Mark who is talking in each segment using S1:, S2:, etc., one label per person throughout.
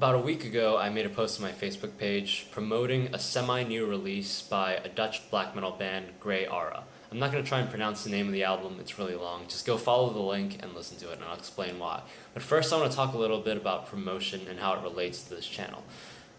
S1: About a week ago, I made a post on my Facebook page promoting a semi-new release by a Dutch black metal band, Ghehoort. I'm not going to try and pronounce the name of the album, it's really long. Just go follow the link and listen to it, and I'll explain why. But first I want to talk a little bit about promotion and how it relates to this channel.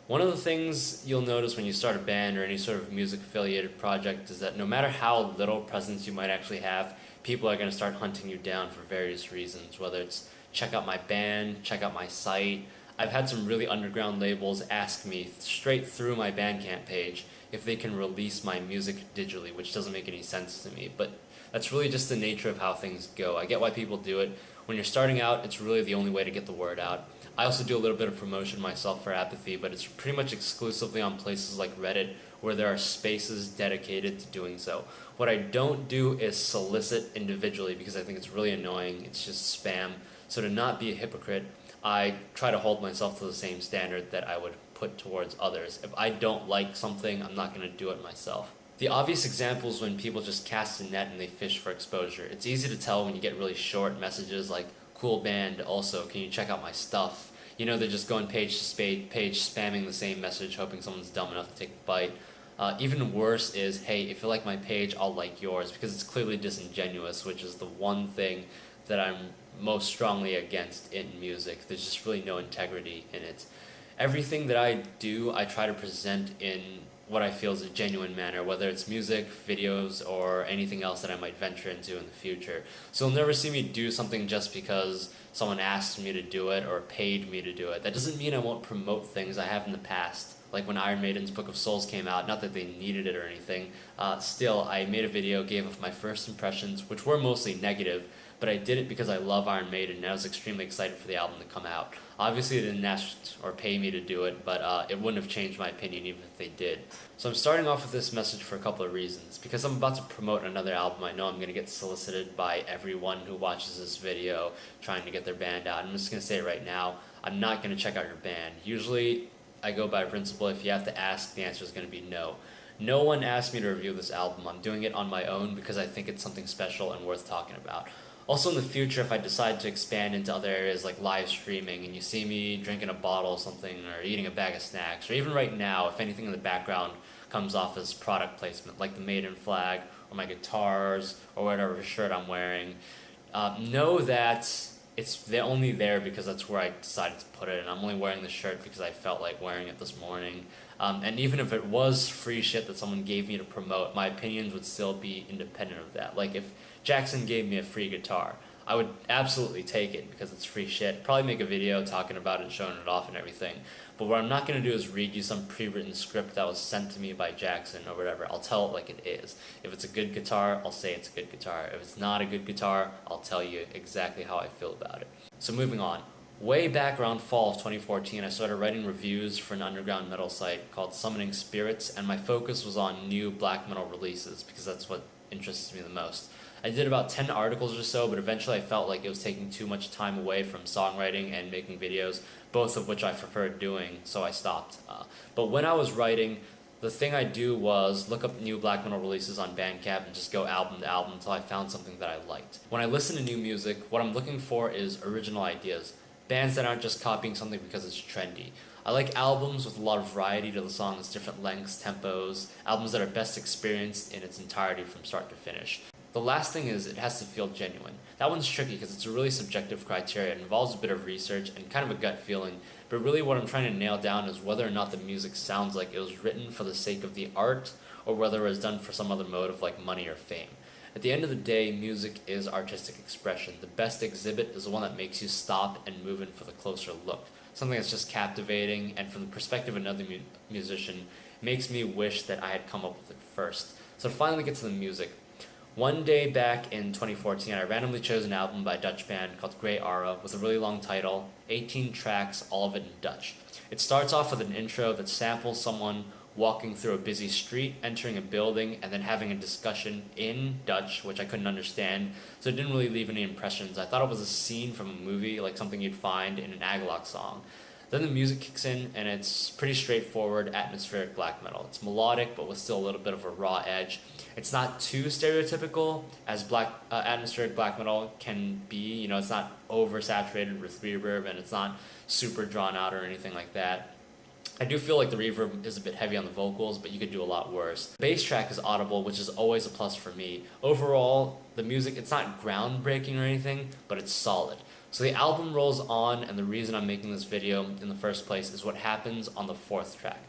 S1: One of the things you'll notice when you start a band or any sort of music-affiliated project is that no matter how little presence you might actually have, people are going to start hunting you down for various reasons, whether it's check out my band, check out my site. I've had some really underground labels ask me straight through my Bandcamp page if they can release my music digitally, which doesn't make any sense to me, but that's really just the nature of how things go. I get why people do it. When you're starting out, it's really the only way to get the word out. I also do a little bit of promotion myself for Apathy, but it's pretty much exclusively on places like Reddit where there are spaces dedicated to doing so. What I don't do is solicit individually because I think it's really annoying. It's just spam. So to not be a hypocrite, I try to hold myself to the same standard that I would put towards others. If I don't like something, I'm not going to do it myself. The obvious example is when people just cast a net and they fish for exposure. It's easy to tell when you get really short messages like, cool band, also, can you check out my stuff? You know, they're just going page to page spamming the same message, hoping someone's dumb enough to take a bite. Even worse is, hey, if you like my page, I'll like yours, because it's clearly disingenuous, which is the one thing that I'm most strongly against in music. There's just really no integrity in it. Everything that I do, I try to present in what I feel is a genuine manner, whether it's music, videos, or anything else that I might venture into in the future. So you'll never see me do something just because someone asked me to do it or paid me to do it. That doesn't mean I won't promote things I have in the past. Like when Iron Maiden's Book of Souls came out, not that they needed it or anything, still I made a video, gave off my first impressions, which were mostly negative, but I did it because I love Iron Maiden and I was extremely excited for the album to come out. Obviously they didn't ask or pay me to do it, but it wouldn't have changed my opinion even if they did. So I'm starting off with this message for a couple of reasons. Because I'm about to promote another album, I know I'm going to get solicited by everyone who watches this video trying to get their band out. I'm just going to say it right now, I'm not going to check out your band. Usually I go by principle, if you have to ask, the answer is going to be no. No one asked me to review this album. I'm doing it on my own because I think it's something special and worth talking about. Also in the future, if I decide to expand into other areas like live streaming and you see me drinking a bottle or something or eating a bag of snacks, or even right now, if anything in the background comes off as product placement, like the Maiden flag or my guitars or whatever shirt I'm wearing, know that they're only there because that's where I decided to put it, and I'm only wearing the shirt because I felt like wearing it this morning. And even if it was free shit that someone gave me to promote, my opinions would still be independent of that. Like if Jackson gave me a free guitar, I would absolutely take it because it's free shit. Probably make a video talking about it, showing it off and everything. But what I'm not going to do is read you some pre-written script that was sent to me by Jackson or whatever. I'll tell it like it is. If it's a good guitar, I'll say it's a good guitar. If it's not a good guitar, I'll tell you exactly how I feel about it. So moving on. Way back around fall of 2014, I started writing reviews for an underground metal site called Summoning Spirits, and my focus was on new black metal releases because that's what interests me the most. I did about 10 articles or so, but eventually I felt like it was taking too much time away from songwriting and making videos, both of which I preferred doing, so I stopped. But when I was writing, the thing I do was look up new black metal releases on Bandcamp and just go album to album until I found something that I liked. When I listen to new music, what I'm looking for is original ideas. Bands that aren't just copying something because it's trendy. I like albums with a lot of variety to the songs, different lengths, tempos, albums that are best experienced in its entirety from start to finish. The last thing is it has to feel genuine. That one's tricky because it's a really subjective criteria. It involves a bit of research and kind of a gut feeling, but really what I'm trying to nail down is whether or not the music sounds like it was written for the sake of the art or whether it was done for some other motive like money or fame. At the end of the day, music is artistic expression. The best exhibit is the one that makes you stop and move in for the closer look. Something that's just captivating, and from the perspective of another musician, makes me wish that I had come up with it first. So to finally get to the music, one day back in 2014, I randomly chose an album by a Dutch band called Ghehoort with a really long title, 18 tracks, all of it in Dutch. It starts off with an intro that samples someone walking through a busy street, entering a building, and then having a discussion in Dutch, which I couldn't understand, so it didn't really leave any impressions. I thought it was a scene from a movie, like something you'd find in an Agalloch song. Then the music kicks in, and it's pretty straightforward atmospheric black metal. It's melodic, but with still a little bit of a raw edge. It's not too stereotypical as atmospheric black metal can be. You know, it's not oversaturated with reverb, and it's not super drawn out or anything like that. I do feel like the reverb is a bit heavy on the vocals, but you could do a lot worse. The bass track is audible, which is always a plus for me. Overall, the music, it's not groundbreaking or anything, but it's solid. So the album rolls on, and the reason I'm making this video in the first place is what happens on the 4th track.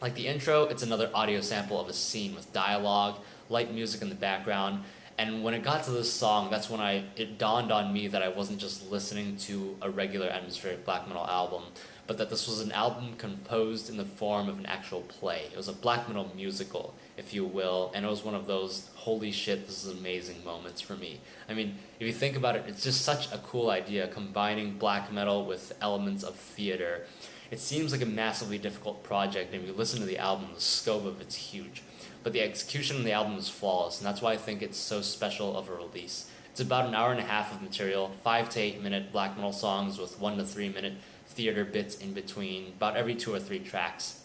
S1: Like the intro, it's another audio sample of a scene with dialogue, light music in the background, and when it got to this song, that's when it dawned on me that I wasn't just listening to a regular atmospheric black metal album, but that this was an album composed in the form of an actual play. It was a black metal musical, if you will, and it was one of those holy shit, this is amazing moments for me. I mean, if you think about it, it's just such a cool idea, combining black metal with elements of theater. It seems like a massively difficult project, and if you listen to the album, the scope of it's huge. But the execution of the album is flawless, and that's why I think it's so special of a release. It's about an hour and a half of material, 5 to 8 minute black metal songs with 1 to 3 minute theater bits in between, about every 2 or 3 tracks.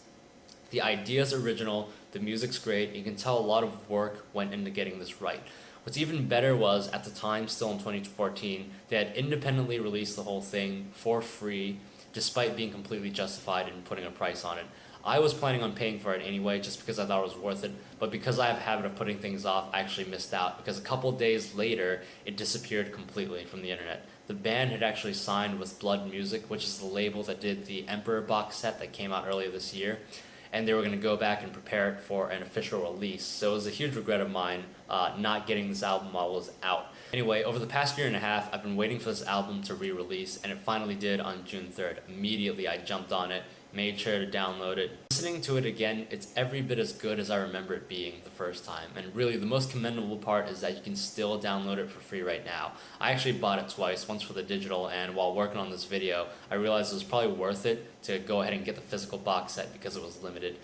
S1: The idea's original, the music's great, you can tell a lot of work went into getting this right. What's even better was, at the time, still in 2014, they had independently released the whole thing for free, despite being completely justified in putting a price on it. I was planning on paying for it anyway, just because I thought it was worth it, but because I have a habit of putting things off, I actually missed out, because a couple days later, it disappeared completely from the internet. The band had actually signed with Blood Music, which is the label that did the Emperor box set that came out earlier this year, and they were going to go back and prepare it for an official release. So it was a huge regret of mine not getting this album while it was out. Anyway, over the past year and a half, I've been waiting for this album to re-release, and it finally did on June 3rd. Immediately, I jumped on it, made sure to download it. Listening to it again, it's every bit as good as I remember it being the first time. And really, the most commendable part is that you can still download it for free right now. I actually bought it twice, once for the digital, and while working on this video, I realized it was probably worth it to go ahead and get the physical box set because it was limited.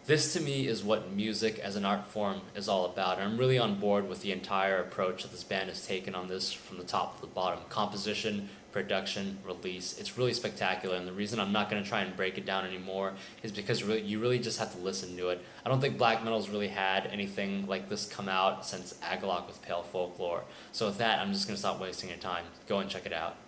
S1: This to me is what music as an art form is all about, and I'm really on board with the entire approach that this band has taken on this from the top to the bottom. Composition, production, release, it's really spectacular, and the reason I'm not going to try and break it down anymore is because you really just have to listen to it. I don't think black metal's really had anything like this come out since Agalloch with Pale Folklore. So with that, I'm just going to stop wasting your time. Go and check it out.